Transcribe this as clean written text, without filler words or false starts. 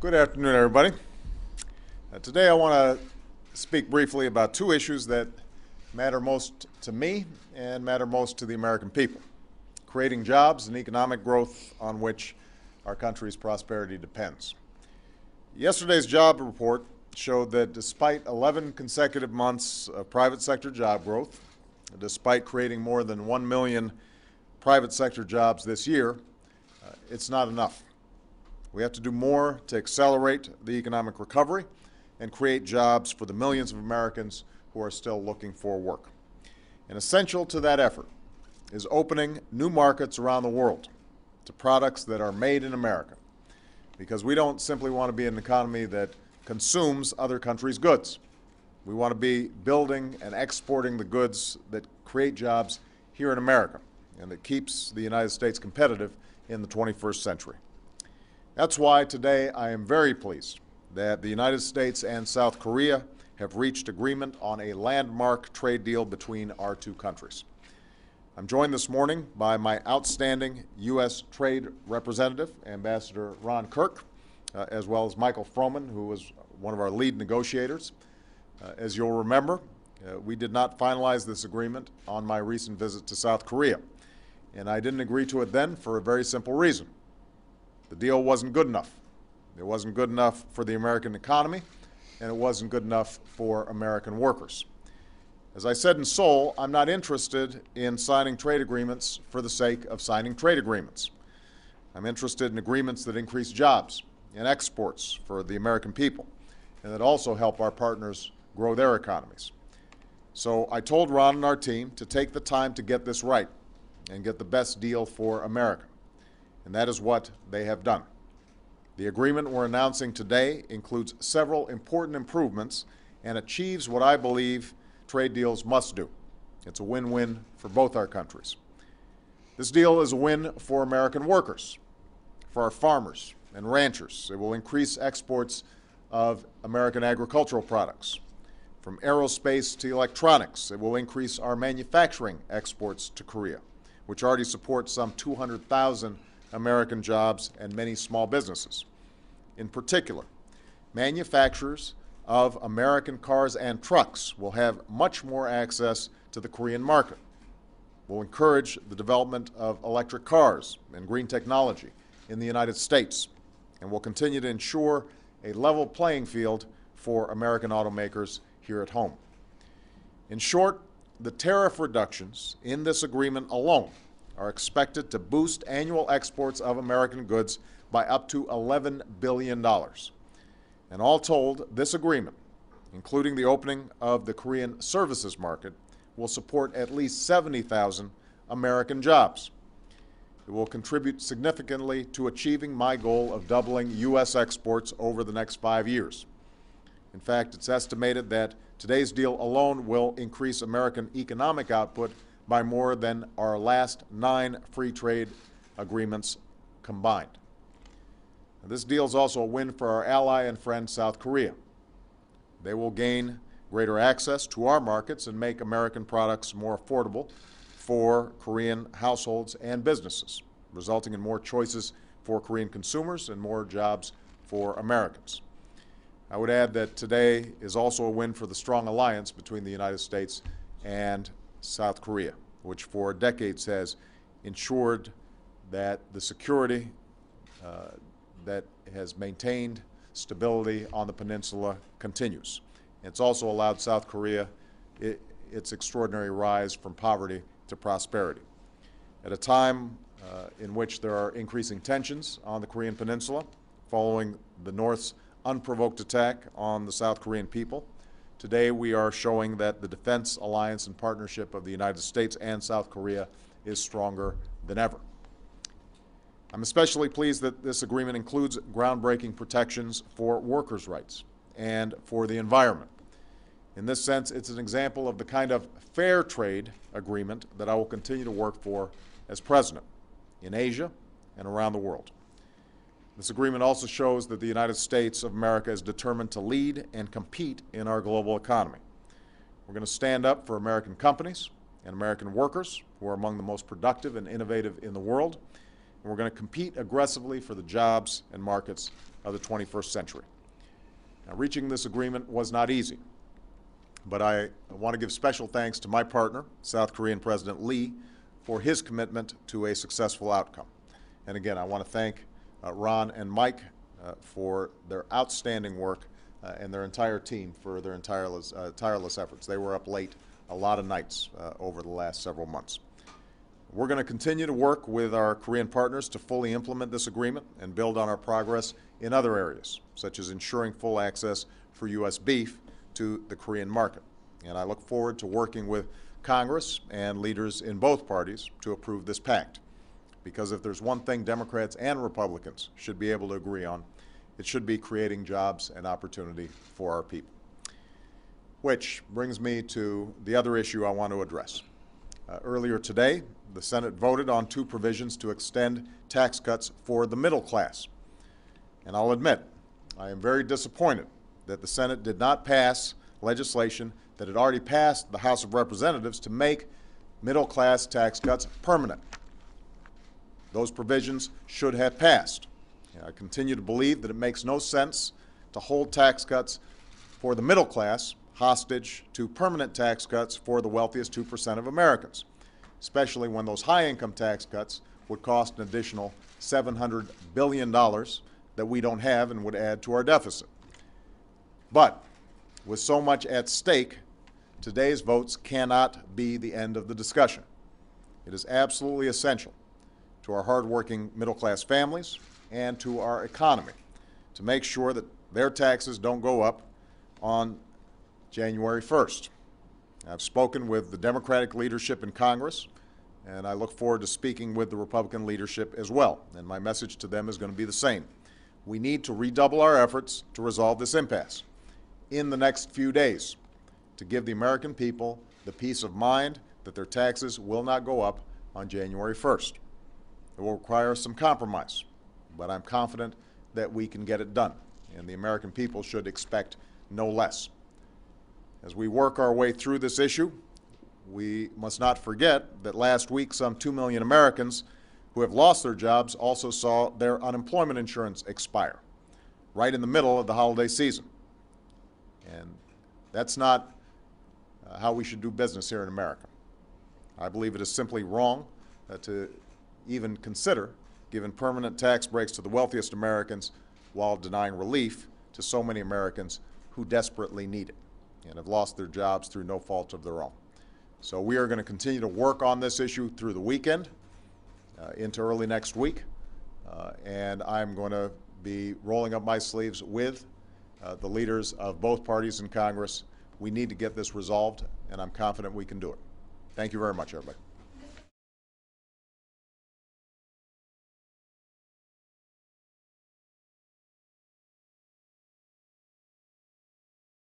Good afternoon, everybody. Today I want to speak briefly about two issues that matter most to me and matter most to the American people: creating jobs and economic growth on which our country's prosperity depends. Yesterday's job report showed that despite 11 consecutive months of private sector job growth, despite creating more than 1 million private sector jobs this year, it's not enough. We have to do more to accelerate the economic recovery and create jobs for the millions of Americans who are still looking for work. And essential to that effort is opening new markets around the world to products that are made in America, because we don't simply want to be an economy that consumes other countries' goods. We want to be building and exporting the goods that create jobs here in America and that keeps the United States competitive in the 21st century. That's why today I am very pleased that the United States and South Korea have reached agreement on a landmark trade deal between our two countries. I'm joined this morning by my outstanding U.S. Trade Representative, Ambassador Ron Kirk, as well as Michael Froman, who was one of our lead negotiators. As you'll remember, we did not finalize this agreement on my recent visit to South Korea, and I didn't agree to it then for a very simple reason. The deal wasn't good enough. It wasn't good enough for the American economy, and it wasn't good enough for American workers. As I said in Seoul, I'm not interested in signing trade agreements for the sake of signing trade agreements. I'm interested in agreements that increase jobs and exports for the American people, and that also help our partners grow their economies. So I told Ron and our team to take the time to get this right and get the best deal for America. And that is what they have done. The agreement we're announcing today includes several important improvements and achieves what I believe trade deals must do. It's a win-win for both our countries. This deal is a win for American workers, for our farmers and ranchers. It will increase exports of American agricultural products. From aerospace to electronics, it will increase our manufacturing exports to Korea, which already supports some 200,000 American jobs and many small businesses. In particular, manufacturers of American cars and trucks will have much more access to the Korean market. We'll encourage the development of electric cars and green technology in the United States, and will continue to ensure a level playing field for American automakers here at home. In short, the tariff reductions in this agreement alone are expected to boost annual exports of American goods by up to $11 billion. And all told, this agreement, including the opening of the Korean services market, will support at least 70,000 American jobs. It will contribute significantly to achieving my goal of doubling U.S. exports over the next 5 years. In fact, it's estimated that today's deal alone will increase American economic output by more than our last 9 free trade agreements combined. Now, this deal is also a win for our ally and friend, South Korea. They will gain greater access to our markets and make American products more affordable for Korean households and businesses, resulting in more choices for Korean consumers and more jobs for Americans. I would add that today is also a win for the strong alliance between the United States and South Korea, which for decades has ensured that the security that has maintained stability on the peninsula continues. It's also allowed South Korea its extraordinary rise from poverty to prosperity. At a time in which there are increasing tensions on the Korean peninsula following the North's unprovoked attack on the South Korean people, today we are showing that the defense alliance and partnership of the United States and South Korea is stronger than ever. I'm especially pleased that this agreement includes groundbreaking protections for workers' rights and for the environment. In this sense, it's an example of the kind of fair trade agreement that I will continue to work for as president in Asia and around the world. This agreement also shows that the United States of America is determined to lead and compete in our global economy. We're going to stand up for American companies and American workers, who are among the most productive and innovative in the world, and we're going to compete aggressively for the jobs and markets of the 21st century. Now, reaching this agreement was not easy, but I want to give special thanks to my partner, South Korean President Lee, for his commitment to a successful outcome. And again, I want to thank Ron and Mike for their outstanding work and their entire team for their tireless efforts. They were up late a lot of nights over the last several months. We're going to continue to work with our Korean partners to fully implement this agreement and build on our progress in other areas, such as ensuring full access for U.S. beef to the Korean market. And I look forward to working with Congress and leaders in both parties to approve this pact. Because if there's one thing Democrats and Republicans should be able to agree on, it should be creating jobs and opportunity for our people. Which brings me to the other issue I want to address. Earlier today, the Senate voted on two provisions to extend tax cuts for the middle class. And I'll admit, I am very disappointed that the Senate did not pass legislation that had already passed the House of Representatives to make middle-class tax cuts permanent. Those provisions should have passed. And I continue to believe that it makes no sense to hold tax cuts for the middle class hostage to permanent tax cuts for the wealthiest 2% of Americans, especially when those high-income tax cuts would cost an additional $700 billion that we don't have and would add to our deficit. But with so much at stake, today's votes cannot be the end of the discussion. It is absolutely essential to our hardworking middle-class families and to our economy to make sure that their taxes don't go up on January 1st. I've spoken with the Democratic leadership in Congress, and I look forward to speaking with the Republican leadership as well. And my message to them is going to be the same. We need to redouble our efforts to resolve this impasse in the next few days to give the American people the peace of mind that their taxes will not go up on January 1st. It will require some compromise, but I'm confident that we can get it done, and the American people should expect no less. As we work our way through this issue, we must not forget that last week some 2 million Americans who have lost their jobs also saw their unemployment insurance expire right in the middle of the holiday season. And that's not how we should do business here in America. I believe it is simply wrong to even consider giving permanent tax breaks to the wealthiest Americans while denying relief to so many Americans who desperately need it and have lost their jobs through no fault of their own. So we are going to continue to work on this issue through the weekend into early next week, and I'm going to be rolling up my sleeves with the leaders of both parties in Congress. We need to get this resolved, and I'm confident we can do it. Thank you very much, everybody.